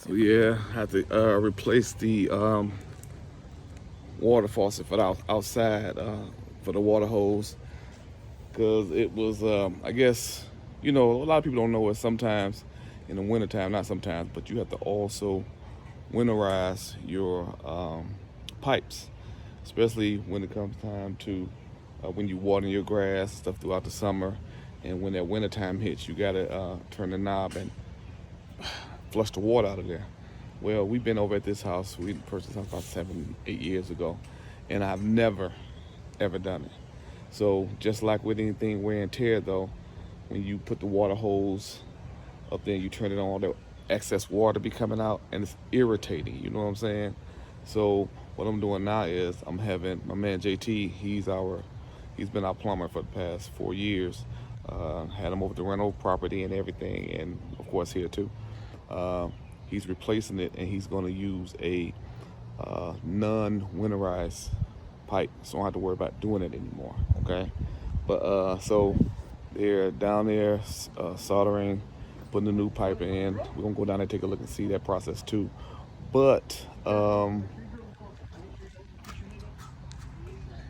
So yeah, I had to replace the water faucet for the outside for the water hose, because it was, I guess, a lot of people don't know it. Sometimes in the wintertime, not sometimes, but you have to also winterize your pipes, especially when it comes time to when you water your grass stuff throughout the summer, and when that wintertime hits, you gotta turn the knob and flush the water out of there. Well, we've been over at this house. We purchased this house about 7, 8 years ago, and I've never, ever done it. So just like with anything wear and tear, though, when you put the water hose up there and you turn it on, the excess water be coming out, and it's irritating. You know what I'm saying? So what I'm doing now is I'm having my man JT. He's been our plumber for the past 4 years. Had him over the rental property and everything, and of course here too. He's replacing it, and he's going to use a non-winterized pipe, so I don't have to worry about doing it anymore. Okay, but so they're down there soldering, putting the new pipe in. We're gonna go down there and take a look and see that process too. But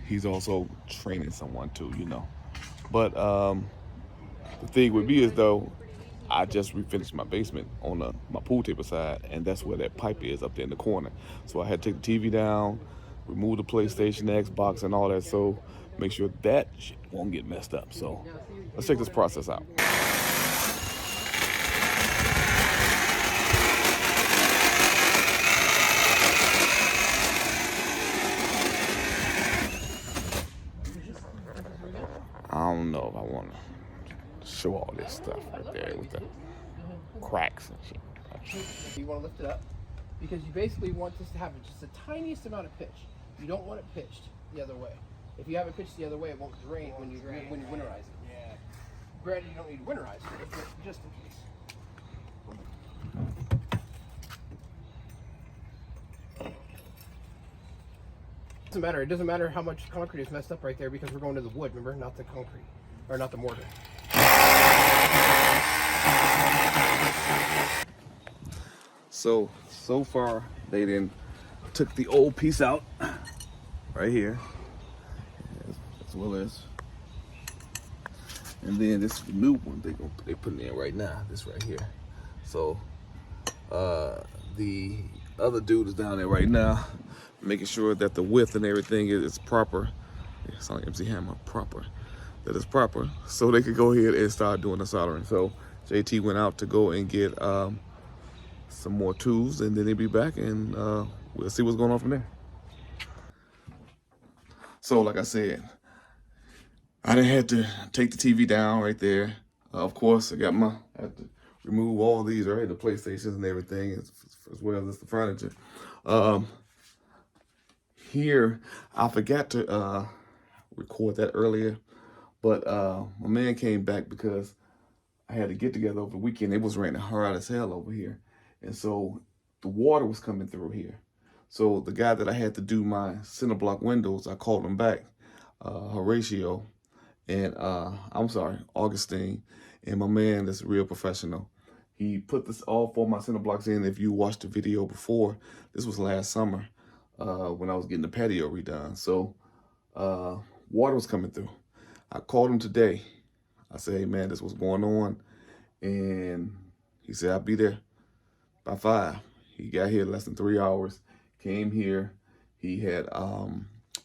he's also training someone too, But the thing with me is, though, I just refinished my basement on my pool table side, and that's where that pipe is, up there in the corner. So I had to take the TV down, remove the PlayStation, the Xbox, and all that, so make sure that shit won't get messed up. So let's check this process out. I don't know if I want to show all this stuff right there with the cracks and shit. You want to lift it up because you basically want this to have just the tiniest amount of pitch. You don't want it pitched the other way. If you have it pitched the other way, it won't drain when you winterize it. Yeah. Granted, you don't need to winterize it, but just in case. It doesn't matter how much concrete is messed up right there, because we're going to the wood, remember, not the concrete, or not the mortar. So far they took the old piece out right here, as well as, and then this is the new one they putting in right now, this right here. So the other dude is down there right now, making sure that the width and everything is proper. It's like MC Hammer, proper. That is proper, so they could go ahead and start doing the soldering. So JT went out to go and get some more tools, and then he'll be back, and we'll see what's going on from there. So like I said, I done had to take the TV down right there. Of course, I had to remove all these, right, the PlayStations and everything, as well as the furniture. Here, I forgot to record that earlier, but my man came back because I had to get together over the weekend. It was raining hard as hell over here, and so the water was coming through here. So the guy that I had to do my center block windows, I called him back, Horatio, and Augustine, and my man is a real professional. He put this all 4 of my center blocks in. If you watched the video before, this was last summer when I was getting the patio redone. So water was coming through. I called him today. I said, hey man, this was going on. And he said, I'll be there by 5. He got here less than 3 hours, came here. He had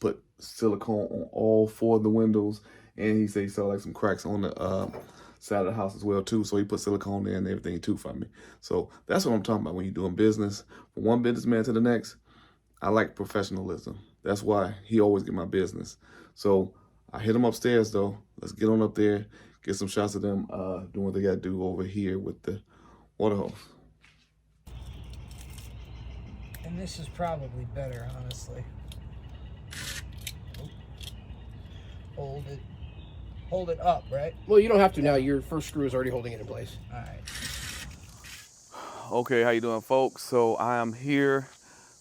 put silicone on all 4 of the windows, and he said he saw like some cracks on the side of the house as well too. So he put silicone there and everything too for me. So that's what I'm talking about when you're doing business. From one businessman to the next, I like professionalism. That's why he always get my business. So I hit him upstairs though. Let's get on up there, get some shots of them doing what they got to do over here with the water hose. And this is probably better, honestly. Hold it up, right? Well, you don't have to now. Your first screw is already holding it in place. All right. Okay, how you doing, folks? So I am here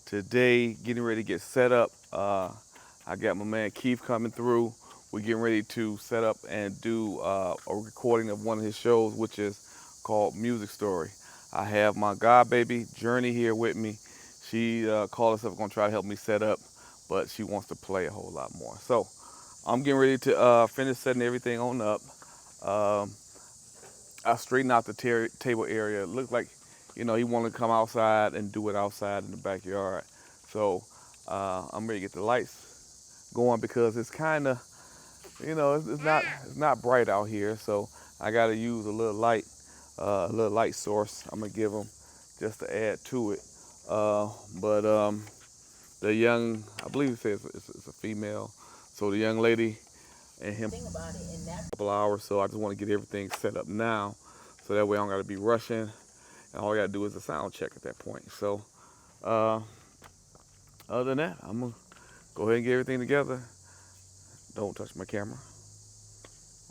today getting ready to get set up. I got my man Keith coming through. We're getting ready to set up and do a recording of one of his shows, which is called Music Story. I have my god baby Journey here with me. She called herself going to try to help me set up, but she wants to play a whole lot more. So I'm getting ready to finish setting everything on up. I straightened out the table area. It looked like, he wanted to come outside and do it outside in the backyard. So I'm ready to get the lights going because it's kind of, it's not bright out here. So I got to use a little light source. I'm gonna give them just to add to it. But the young, I believe it says it's a female. So the young lady and him a couple hours. So I just want to get everything set up now, so that way I don't got to be rushing. And all I got to do is a sound check at that point. So other than that, I'm gonna go ahead and get everything together. Don't touch my camera.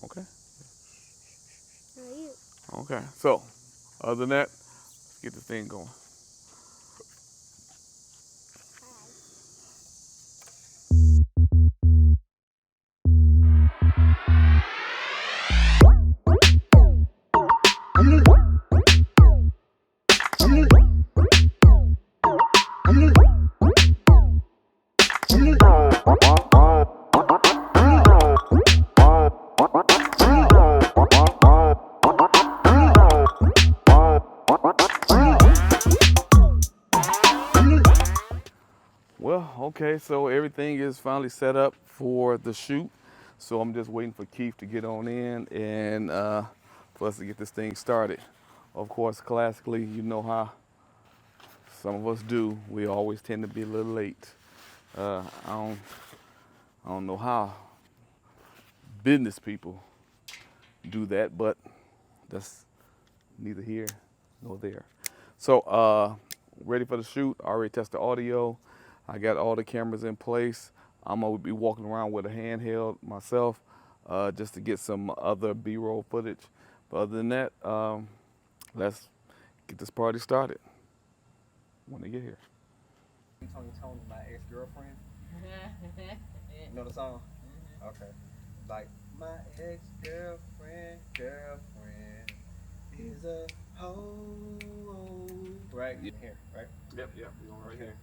Okay. Okay. So other than that, let's get this thing going. Well, okay, so everything is finally set up for the shoot. So I'm just waiting for Keith to get on in and for us to get this thing started. Of course, classically, you know how some of us do. We always tend to be a little late. I don't know how business people do that, but that's neither here nor there. So ready for the shoot. I already tested the audio. I got all the cameras in place. I'm gonna be walking around with a handheld myself, just to get some other B-roll footage. But other than that, let's get this party started when they get here. Tony, my ex-girlfriend. You know the song? Okay. Like, my ex-girlfriend, girlfriend is a hoe. Right? Here, right? Yep, we're going right here.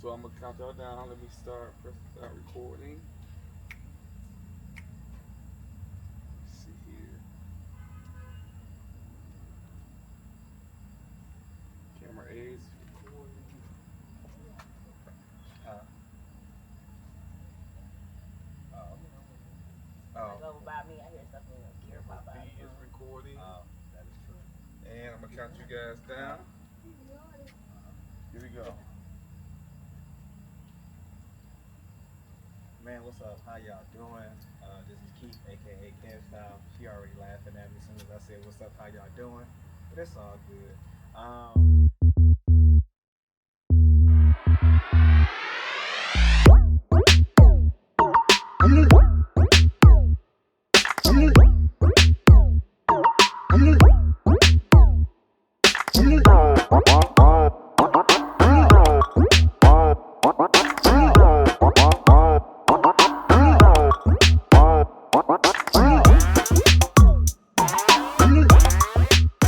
So I'm gonna count y'all down. Let me start recording. Let's see here. Camera A is recording. Oh. By me, I hear stuff in the ear pop out. B is recording. Oh, that is true. And I'm gonna count you guys down. Here we go. Man, what's up? How y'all doing? This is Keith, aka Ken Style. She already laughing at me as soon as I said, "What's up? How y'all doing?" But it's all good.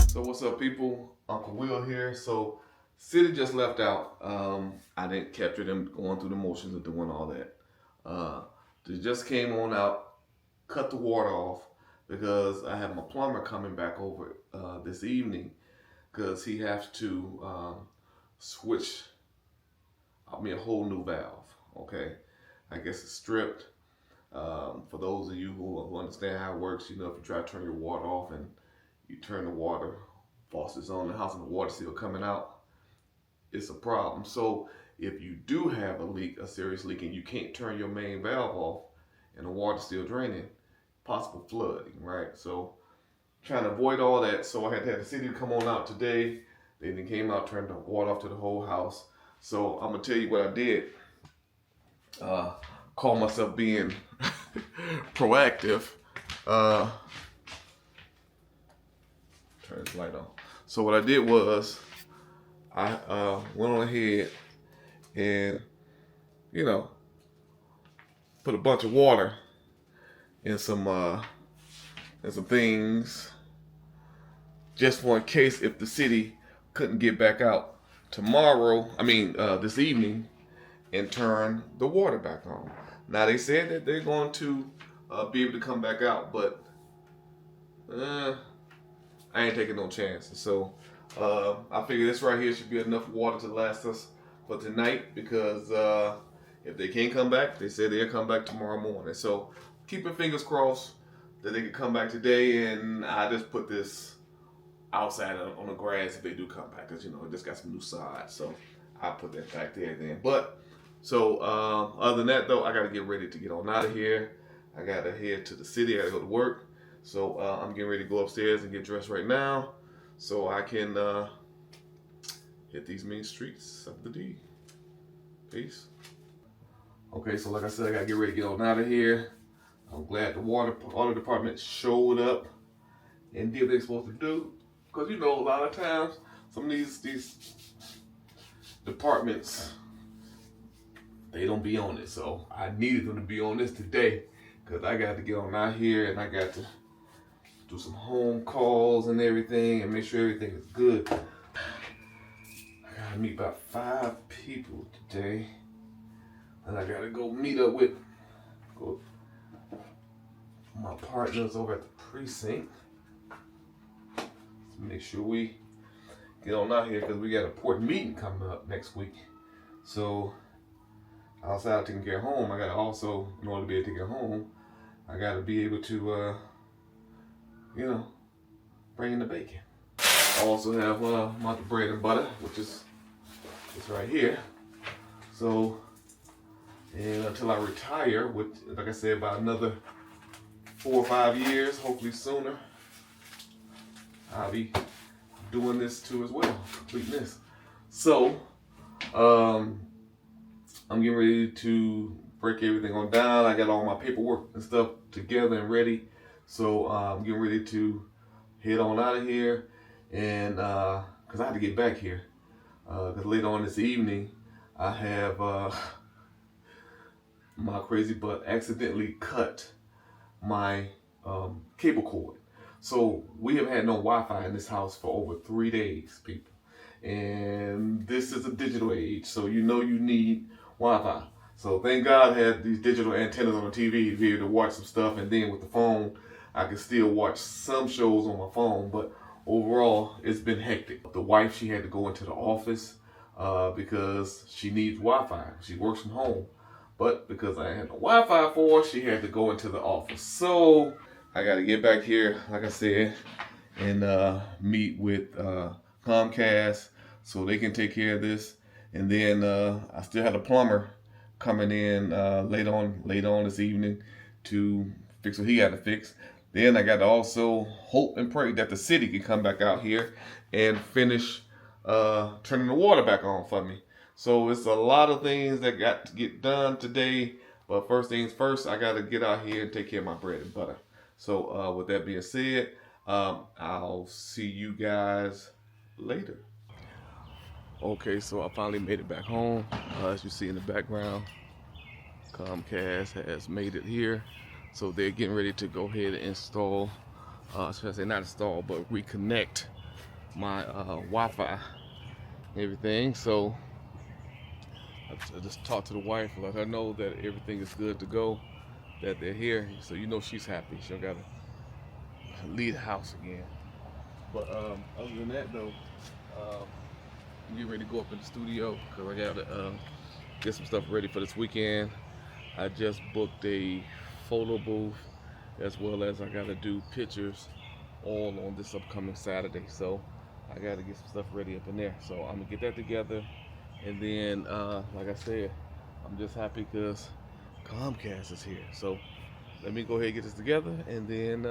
So what's up, people? Uncle Will here. So City just left out. I didn't capture them going through the motions of doing all that. They just came on out, cut the water off because I have my plumber coming back over this evening because he has to switch me a whole new valve. Okay, I guess it's stripped. For those of you who understand how it works, if you try to turn your water off and you turn the water faucets on in the house and the water still coming out, it's a problem. So if you do have a leak, a serious leak, and you can't turn your main valve off and the water's still draining, possible flooding, right? So trying to avoid all that, so I had to have the city come on out today. They then came out, turned the water off to the whole house. So I'm gonna tell you what I did. Call myself being proactive. Turn this light on. So what I did was I went on ahead and, you know, put a bunch of water in some things, just for in case if the city couldn't get back out tomorrow, this evening, and turn the water back on. Now they said that they're going to be able to come back out, but I ain't taking no chances. So I figure this right here should be enough water to last us for tonight, because if they can't come back, they said they'll come back tomorrow morning. So keeping fingers crossed that they can come back today, and I just put this outside on the grass if they do come back, because, you know, it just got some new sod, so I'll put that back there then. But so other than that though, I got to get ready to get on out of here. I got to head to the city. I got to go to work. So I'm getting ready to go upstairs and get dressed right now so I can hit these main streets of the D. Peace. Okay, so like I said, I got to get ready to get on out of here. I'm glad the water department showed up and did what they're supposed to do. Because, you know, a lot of times, some of these departments, they don't be on it. So I needed them to be on this today, because I got to get on out here and I got to do some home calls and everything and make sure everything is good. I got to meet about 5 people today. And I got to go meet up with my partners over at the precinct. Make sure we get on out here, because we got a port meeting coming up next week. So outside of taking care of home, I got to also, in order to be able to take care of home, I got to be able to, bring in the bacon. I also have my bread and butter, which is right here. So, and until I retire, which, like I said, about another 4 or 5 years, hopefully sooner, I'll be doing this too as well, completing this. So, I'm getting ready to break everything on down. I got all my paperwork and stuff together and ready. So, I'm getting ready to head on out of here, and because I have to get back here. Because later on this evening, I have my crazy butt accidentally cut my cable cord. So we have had no Wi-Fi in this house for over 3 days, people. And this is a digital age, so you know you need Wi-Fi. So thank God I had these digital antennas on the TV to be able to watch some stuff, and then with the phone, I can still watch some shows on my phone, but overall, it's been hectic. The wife, she had to go into the office because she needs Wi-Fi. She works from home. But because I had no Wi-Fi for her, she had to go into the office. So I got to get back here, like I said, and meet with Comcast so they can take care of this. And then I still had a plumber coming in later on this evening to fix what he got to fix. Then I got to also hope and pray that the city can come back out here and finish turning the water back on for me. So it's a lot of things that got to get done today. But first things first, I got to get out here and take care of my bread and butter. So with that being said, I'll see you guys later. Okay, so I finally made it back home. As you see in the background, Comcast has made it here. So they're getting ready to go ahead and install, should I say not install, but reconnect my Wi-Fi and everything. So I just talked to the wife, let her know that everything is good to go, that they're here. So you know she's happy. She don't gotta leave the house again. But other than that though, I'm getting ready to go up in the studio because I gotta get some stuff ready for this weekend. I just booked a photo booth, as well as I gotta do pictures all on this upcoming Saturday. So I gotta get some stuff ready up in there. So I'm gonna get that together, And then, like I said, I'm just happy because Comcast is here. So let me go ahead and get this together and then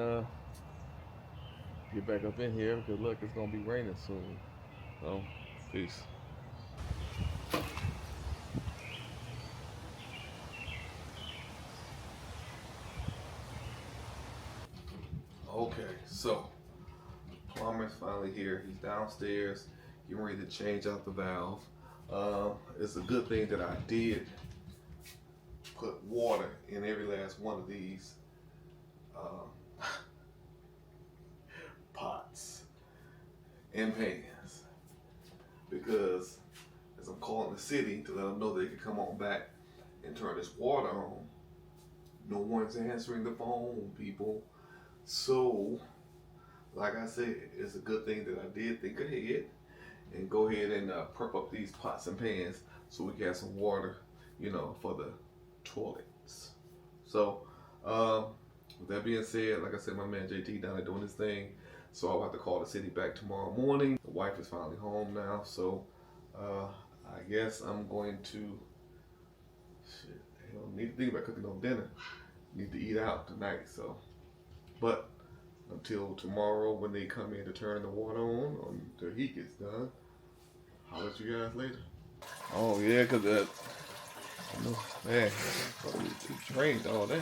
get back up in here because look, it's gonna be raining soon. So, peace. Okay, so plumber's finally here. He's downstairs, getting ready to change out the valve. It's a good thing that I did put water in every last one of these pots and pans, because as I'm calling the city to let them know they can come on back and turn this water on, no one's answering the phone, people. So, like I said, it's a good thing that I did think ahead and go ahead and prep up these pots and pans so we can have some water, you know, for the toilets. So, with that being said, like I said, my man JT down there doing his thing. So I'll have to call the city back tomorrow morning. The wife is finally home now, so I guess I'm going to, shit, I don't need to think about cooking no dinner. Need to eat out tonight, so. But until tomorrow when they come in to turn the water on until he gets done, I'll let you guys later. Oh yeah, cause that, man, he drained all that.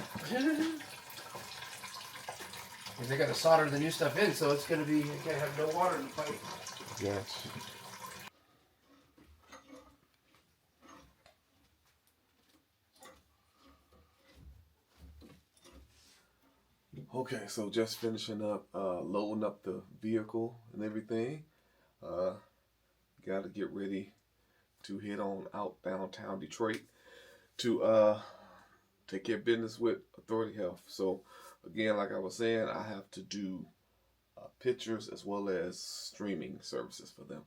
They got to solder the new stuff in, so it's gonna be, you can't have no water in the pipe. Gotcha. Okay, so just finishing up loading up the vehicle and everything. Got to get ready to head on out downtown Detroit to take care of business with Authority Health. So again, like I was saying, I have to do pictures as well as streaming services for them.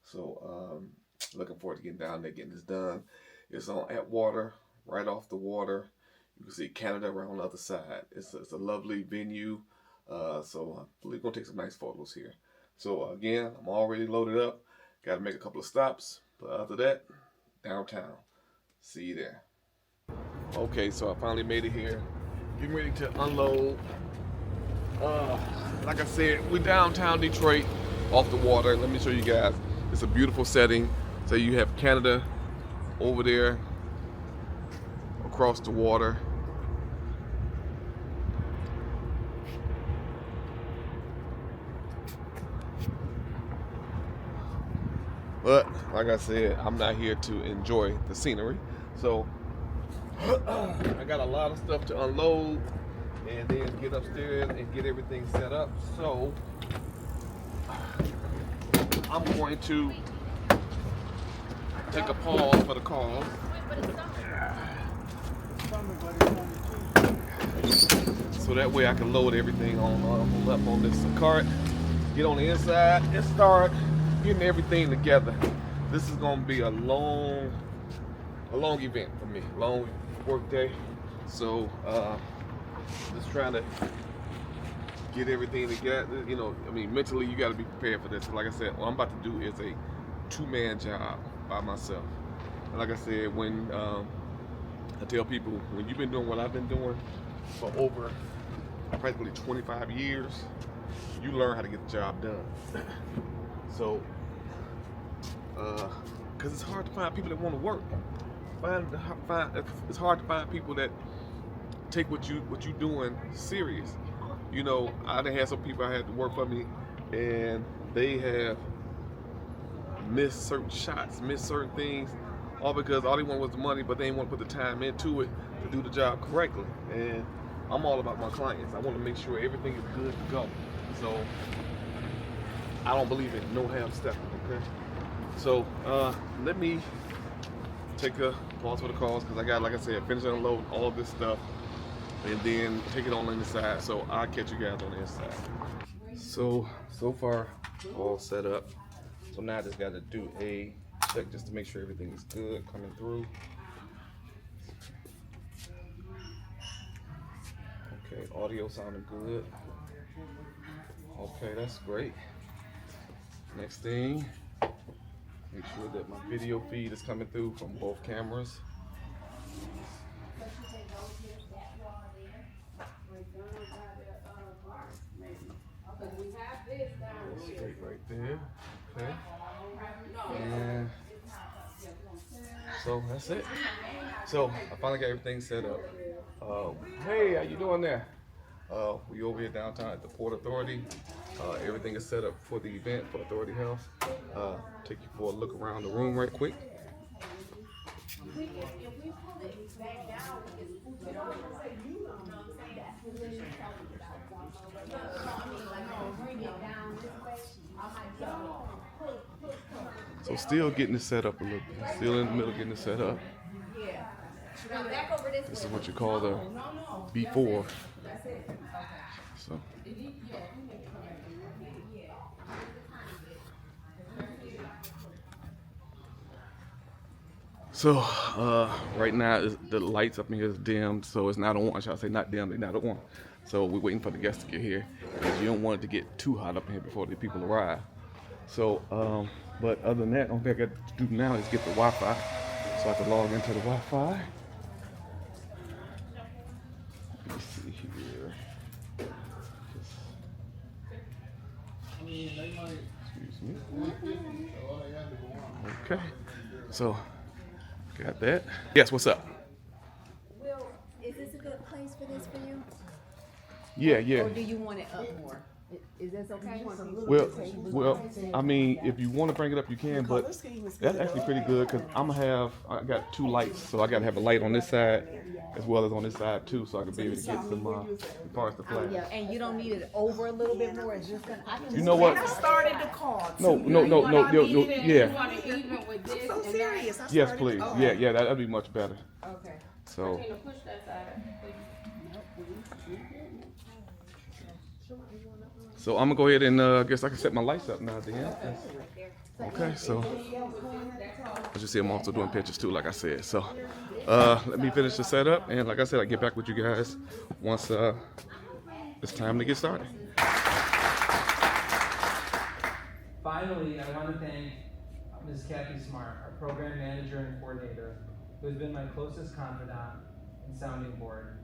So looking forward to getting down there, getting this done. It's on Atwater, right off the water. You can see Canada right on the other side. It's a lovely venue. So I'm really gonna take some nice photos here. So again, I'm already loaded up. Got to make a couple of stops. But after that, downtown. See you there. Okay, so I finally made it here. Getting ready to unload. Like I said, we're downtown Detroit, off the water. Let me show you guys. It's a beautiful setting. So you have Canada over there, across the water. But like I said, I'm not here to enjoy the scenery. So I got a lot of stuff to unload and then get upstairs and get everything set up. So I'm going to take a pause for the call. So that way I can load everything on up on this cart, get on the inside and start getting everything together. This is gonna be a long event for me, long work day. So just trying to get everything together. You know, I mean, mentally you got to be prepared for this. Like I said, what I'm about to do is a two-man job by myself. And like I said, when I tell people, when you've been doing what I've been doing for over practically 25 years, you learn how to get the job done. So, because it's hard to find people that want to work. It's hard to find people that take what you doing serious. You know, I done had some people I had to work for me, and they have missed certain shots, missed certain things, all because all they want was the money, but they didn't want to put the time into it to do the job correctly. And I'm all about my clients. I want to make sure everything is good to go. So I don't believe in no half stepping, okay? So let me take a pause for the calls because I got, like I said, finish unloading all this stuff and then take it on the inside. So I'll catch you guys on the inside. So far all set up. So now I just got to do a check just to make sure everything is good coming through. Okay, audio sounding good. Okay, that's great. Next thing, Make sure that my video feed is coming through from both cameras. Straight right there. Okay. And so that's it. So I finally got everything set up. Hey, how you doing there? We over here downtown at the Port Authority. Everything is set up for the event for Authority Health. Take you for a look around the room right quick. So still getting it set up a little bit. Still in the middle of getting it set up. This is what you call the before. So right now the lights up in here is dimmed, so it's not on. Shall I say not dim? They're not on. So we're waiting for the guests to get here because you don't want it to get too hot up in here before the people arrive. So, but other than that, the only thing I got to do now is get the Wi-Fi, so I can log into the Wi-Fi. Let me see here. Excuse me. Okay, so got that. Yes, what's up? Will, is this a good place for this for you? Yeah, yeah. Or do you want it up more? Is this okay? Well, I mean, if you want to bring it up, you can, but that's actually pretty good because I got two lights, so I got to have a light on this side as well as on this side too, so I can be able to get some parts to play. Yeah, and you don't need it over a little bit more. It's just gonna. I can You know what? I started the call. No, yeah. I'm so serious. Yes, please. Yeah, that'd be much better. Okay. So. So I'm gonna go ahead and I guess I can set my lights up now then. Okay, so as you see, I'm also doing pictures too, like I said. So let me finish the setup, and like I said, I'll get back with you guys once it's time to get started. Finally, I want to thank Ms. Kathy Smart, our program manager and coordinator, who has been my closest confidant and sounding board.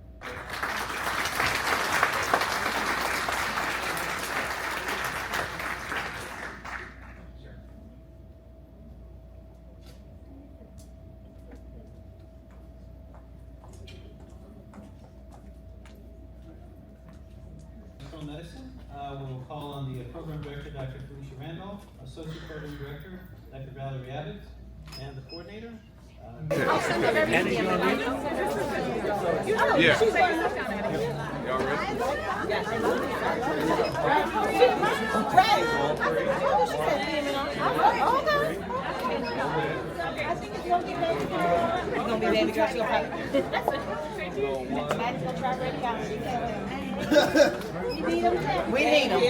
Medicine. We'll call on the program director, Dr. Felicia Randolph, associate program director, Dr. Valerie Abbott, and the coordinator. Yeah. Y'all ready? You're gonna be baby girl. She'll We need them.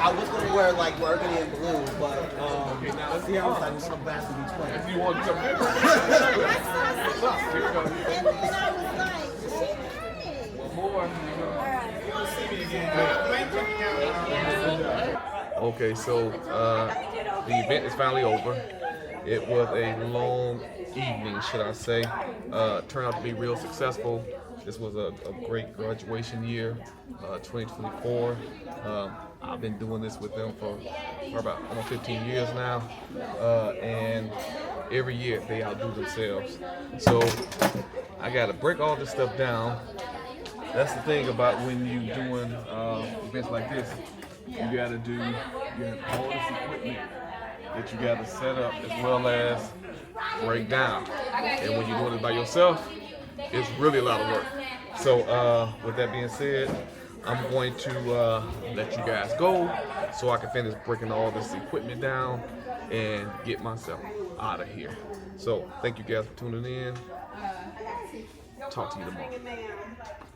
I was gonna wear like burgundy and blue, but let's see how I just come back to be 20. If you want to come back. Here we go. And I was like, One more. Okay, so the event is finally over. It was a long evening, should I say. Turned out to be real successful. This was a great graduation year, 2024. I've been doing this with them for about almost 15 years now, and every year they outdo themselves. So I gotta break all this stuff down. That's the thing about when you're doing events like this. You have all this equipment that you gotta set up as well as break down. And when you're doing it by yourself, it's really a lot of work. So with that being said, I'm going to let you guys go so I can finish breaking all this equipment down and get myself out of here. So thank you guys for tuning in. talk to you tomorrow. Bring it down.